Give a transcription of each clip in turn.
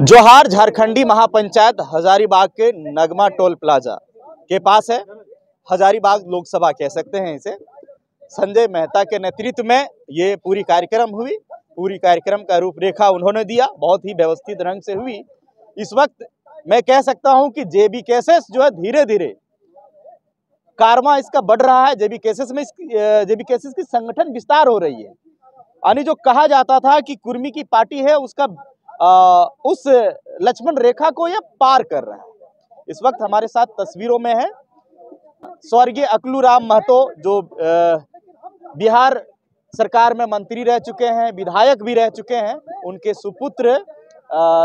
जोहार झारखंडी महापंचायत हजारीबाग के नगमा toll plaza के पास है। हजारीबाग लोकसभा कह सकते हैं इसे। संजय मेहता के नेतृत्व में ये पूरी कार्यक्रम हुई। पूरी कार्यक्रम का रूपरेखा उन्होंने दिया, बहुत ही व्यवस्थित ढंग से हुई। इस वक्त मैं कह सकता हूं कि जेबी केसेस जो है धीरे धीरे कारवां इसका बढ़ रहा है। जेबी केसेस की संगठन विस्तार हो रही है। यानी जो कहा जाता था कि कुर्मी की पार्टी है उसका उस लक्ष्मण रेखा को यह पार कर रहा है। इस वक्त हमारे साथ तस्वीरों में है स्वर्गीय अकलू राम महतो, जो बिहार सरकार में मंत्री रह चुके हैं, विधायक भी रह चुके हैं। उनके सुपुत्र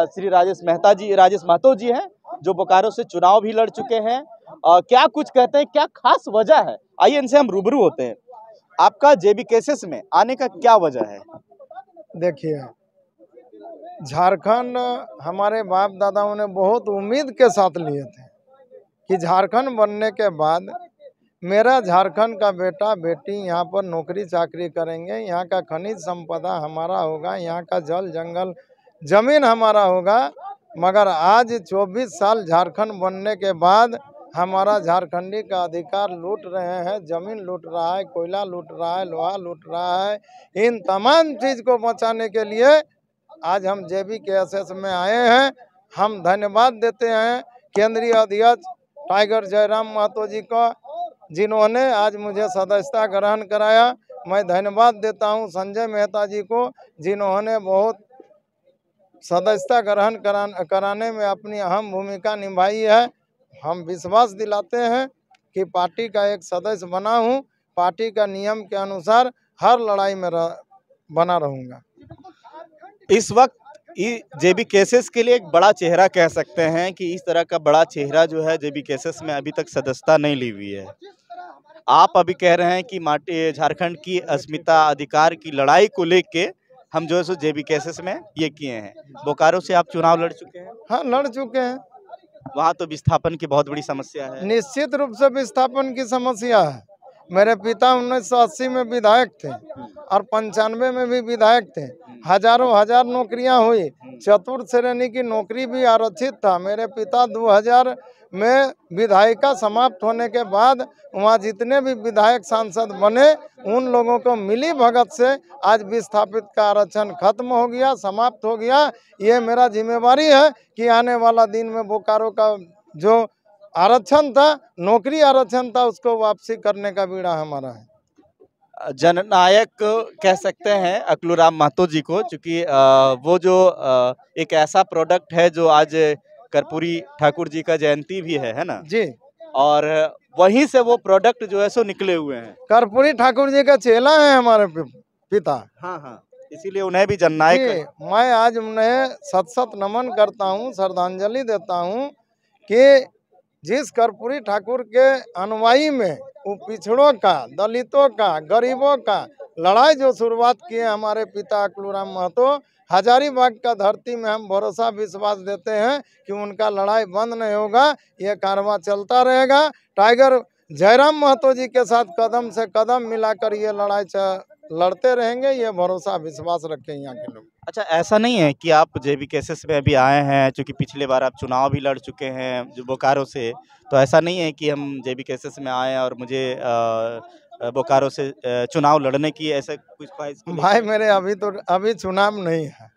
श्री राजेश महतो जी हैं, जो बोकारो से चुनाव भी लड़ चुके हैं। क्या कुछ कहते हैं, क्या खास वजह है, आइए इनसे हम रूबरू होते हैं। आपका जेबी केसेस में आने का क्या वजह है? देखिए, झारखंड हमारे बाप दादाओं ने बहुत उम्मीद के साथ लिए थे कि झारखंड बनने के बाद मेरा झारखंड का बेटा बेटी यहाँ पर नौकरी चाकरी करेंगे, यहाँ का खनिज संपदा हमारा होगा, यहाँ का जल जंगल जमीन हमारा होगा। मगर आज 24 साल झारखंड बनने के बाद हमारा झारखंडी का अधिकार लूट रहे हैं। जमीन लूट रहा है, कोयला लूट रहा है, लोहा लूट रहा है। इन तमाम चीज़ को बचाने के लिए आज हम जेबी केसेस में आए हैं। हम धन्यवाद देते हैं केंद्रीय अध्यक्ष टाइगर जयराम महतो जी को, जिन्होंने आज मुझे सदस्यता ग्रहण कराया। मैं धन्यवाद देता हूं संजय मेहता जी को, जिन्होंने बहुत सदस्यता ग्रहण कराने में अपनी अहम भूमिका निभाई है। हम विश्वास दिलाते हैं कि पार्टी का एक सदस्य बना हूं, पार्टी का नियम के अनुसार हर लड़ाई में बना रहूंगा। इस वक्त जेबी केसेस के लिए एक बड़ा चेहरा कह सकते हैं कि इस तरह का बड़ा चेहरा जो है जेबी केसेस में अभी तक सदस्यता नहीं ली हुई है। आप अभी कह रहे हैं कि झारखंड की अस्मिता अधिकार की लड़ाई को लेके हम जो है सो जेबी केसेस में ये किए हैं। बोकारो से आप चुनाव लड़ चुके हैं? हाँ, लड़ चुके हैं। वहाँ तो विस्थापन की बहुत बड़ी समस्या है। निश्चित रूप से विस्थापन की समस्या है। मेरे पिता 1980 में विधायक थे और 95 में भी विधायक थे। हजार नौकरियां हुई, चतुर्थ श्रेणी की नौकरी भी आरक्षित था। मेरे पिता 2000 में विधायिका समाप्त होने के बाद वहाँ जितने भी विधायक सांसद बने, उन लोगों को मिली भगत से आज विस्थापित का आरक्षण खत्म हो गया, समाप्त हो गया। ये मेरा जिम्मेवारी है कि आने वाला दिन में बोकारो का जो आरक्षण था, नौकरी आरक्षण था, उसको वापसी करने का बीड़ा हमारा है। जननायक कह सकते हैं अकलू राम महतो जी को, क्योंकि वो जो एक ऐसा प्रोडक्ट है जो आज कर्पूरी ठाकुर जी का जयंती भी है ना जी, और वहीं से वो प्रोडक्ट जो है सो निकले हुए हैं। कर्पूरी ठाकुर जी का चेला है हमारे पिता। हाँ हाँ, इसीलिए उन्हें भी जननायक। मैं आज उन्हें सत नमन करता हूँ, श्रद्धांजलि देता हूँ कि जिस कर्पूरी ठाकुर के अनुयायी में वो पिछड़ों का, दलितों का, गरीबों का लड़ाई जो शुरुआत किए हमारे पिता अकलू राम महतो, हजारीबाग का धरती में हम भरोसा विश्वास देते हैं कि उनका लड़ाई बंद नहीं होगा, ये कारवां चलता रहेगा। टाइगर जयराम महतो जी के साथ कदम से कदम मिलाकर ये लड़ाई लड़ते रहेंगे, ये भरोसा विश्वास रखें यहाँ के लोग। अच्छा, ऐसा नहीं है कि आप जेबी केसेस में अभी आए हैं, क्योंकि पिछले बार आप चुनाव भी लड़ चुके हैं जो बोकारो से, तो ऐसा नहीं है कि हम जेबी केसेस में आए और मुझे बोकारो से चुनाव लड़ने की ऐसा कुछ ख्वाहिश? भाई मेरे अभी चुनाव नहीं है,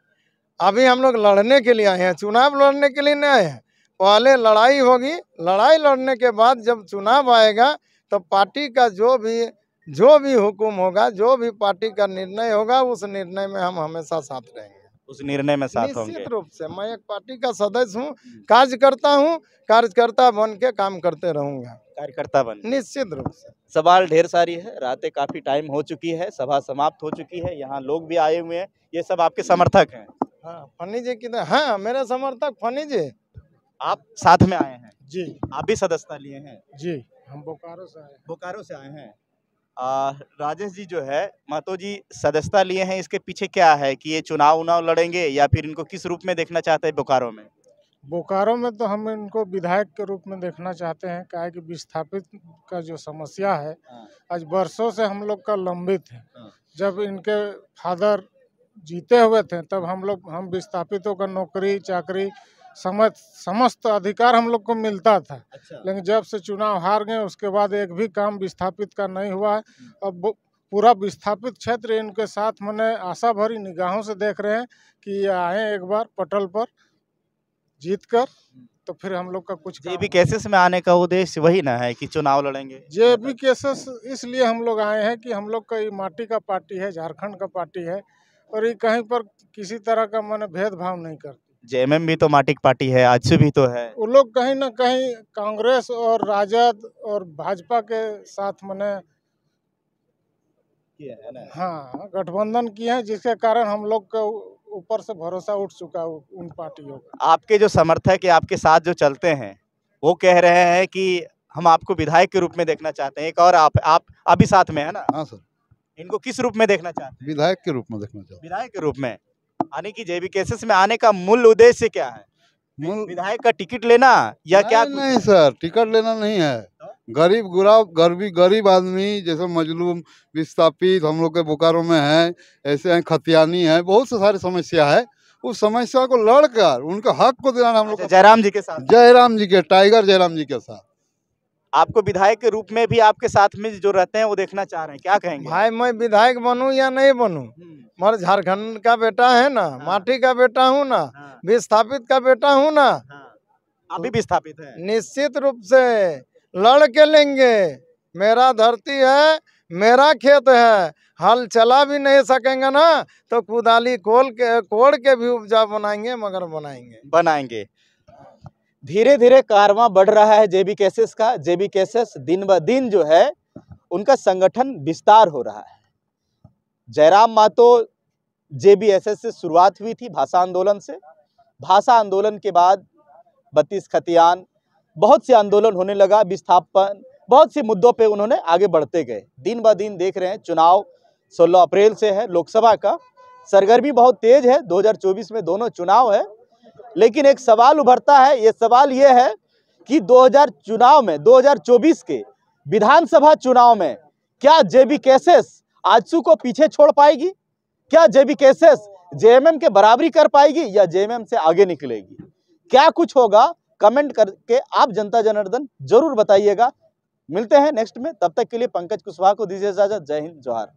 अभी हम लोग लड़ने के लिए आए हैं, चुनाव लड़ने के लिए नहीं आए हैं। पहले लड़ाई होगी, लड़ाई लड़ने के बाद जब चुनाव आएगा तो पार्टी का जो भी हुकुम होगा, जो भी पार्टी का निर्णय होगा, उस निर्णय में हम हमेशा साथ रहेंगे। उस निर्णय में साथ होंगे। निश्चित रूप से मैं एक पार्टी का सदस्य हूँ, कार्यकर्ता बन के काम करते रहूंगा। कार्यकर्ता बन, निश्चित रूप से। सवाल ढेर सारी है, रातें काफी टाइम हो चुकी है, सभा समाप्त हो चुकी है, यहाँ लोग भी आए हुए हैं, ये सब आपके समर्थक हैं? हाँ, फनी जी की, हाँ मेरे समर्थक फनी जी। आप साथ में आए हैं? जी। आप भी सदस्यता लिए हैं? जी, हम बोकारो से आए। बोकारो से आए हैं। राजेश जी जो है महतो जी सदस्यता लिए हैं, इसके पीछे क्या है कि ये चुनाव लड़ेंगे या फिर इनको किस रूप में देखना चाहते हैं बोकारो में? बोकारो में तो हम इनको विधायक के रूप में देखना चाहते हैं, क्या है कि विस्थापित का जो समस्या है आज वर्षों से हम लोग का लंबित है। जब इनके फादर जीते हुए थे तब हम विस्थापितों का नौकरी चाकरी समस्त अधिकार हम लोग को मिलता था। अच्छा। लेकिन जब से चुनाव हार गए उसके बाद एक भी काम विस्थापित का नहीं हुआ है। अब पूरा विस्थापित क्षेत्र इनके साथ मैंने आशा भरी निगाहों से देख रहे हैं कि ये आए एक बार पटल पर जीतकर, तो फिर हम लोग का कुछ जेबी केसेस में आने का उद्देश्य वही ना है कि चुनाव लड़ेंगे। जेबी केसेस इसलिए हम लोग आए हैं कि हम लोग का ये माटी का पार्टी है, झारखंड का पार्टी है और ये कहीं पर किसी तरह का मैंने भेदभाव नहीं करती। जेएमएम भी तो माटी की पार्टी है, आजसू भी तो है। वो लोग कहीं ना कहीं कांग्रेस और राजद और भाजपा के साथ मैंने हाँ गठबंधन किए हैं, जिसके कारण हम लोग का ऊपर से भरोसा उठ चुका है उन पार्टियों का। आपके जो समर्थक है आपके साथ जो चलते हैं वो कह रहे हैं कि हम आपको विधायक के रूप में देखना चाहते हैं। एक और आप भी साथ में है ना? हाँ सर, इनको किस रूप में देखना चाहते हैं? विधायक के रूप में देखना चाहते विधायक के रूप में। यानी कि जेबी केसेस में आने का मूल उद्देश्य क्या है? मूल विधायक का टिकट लेना या क्या? नहीं सर, टिकट लेना नहीं है। गरीब आदमी जैसे मजलूम विस्थापित हम लोग के बोकारो में है, ऐसे हैं खतियानी है, बहुत से सारी समस्या है। उस समस्या को लड़कर उनके हक को दिलाना हम लोग का। जयराम जी के साथ, जयराम जी के टाइगर जयराम जी के साथ आपको विधायक के रूप में भी आपके साथ में जो रहते हैं वो देखना चाह रहे हैं, क्या कहेंगे? भाई मैं विधायक बनूं या नहीं बनूं, मगर झारखंड का बेटा है ना, माटी का बेटा हूँ ना, विस्थापित का बेटा हूँ ना, अभी विस्थापित है। निश्चित रूप से लड़ के लेंगे। मेरा धरती है, मेरा खेत है, हल चला भी नहीं सकेंगे ना तो कुदाली कोड़ के भी उपजा बनाएंगे, मगर बनाएंगे। धीरे धीरे कारवां बढ़ रहा है जेबी केसेस का। जेबी केसेस दिन ब दिन जो है उनका संगठन विस्तार हो रहा है। जयराम मातो जेबीएसएस से शुरुआत हुई थी भाषा आंदोलन से। भाषा आंदोलन के बाद 32 खतियान, बहुत से आंदोलन होने लगा, विस्थापन, बहुत से मुद्दों पे उन्होंने आगे बढ़ते गए। दिन ब दिन देख रहे हैं चुनाव 16 अप्रैल से है, लोकसभा का सरगर्मी बहुत तेज है। 2024 में दोनों चुनाव है, लेकिन एक सवाल उभरता है। ये सवाल ये है कि 2024 के विधानसभा चुनाव में क्या जेबी केसेस आजसू को पीछे छोड़ पाएगी? क्या जेबी केसेस जेएमएम के बराबरी कर पाएगी या जेएमएम से आगे निकलेगी? क्या कुछ होगा, कमेंट करके आप जनता जनार्दन जरूर बताइएगा। मिलते हैं नेक्स्ट में, तब तक के लिए पंकज कुशवाहा को दीजिए इजाजत। जय हिंद, जोहार।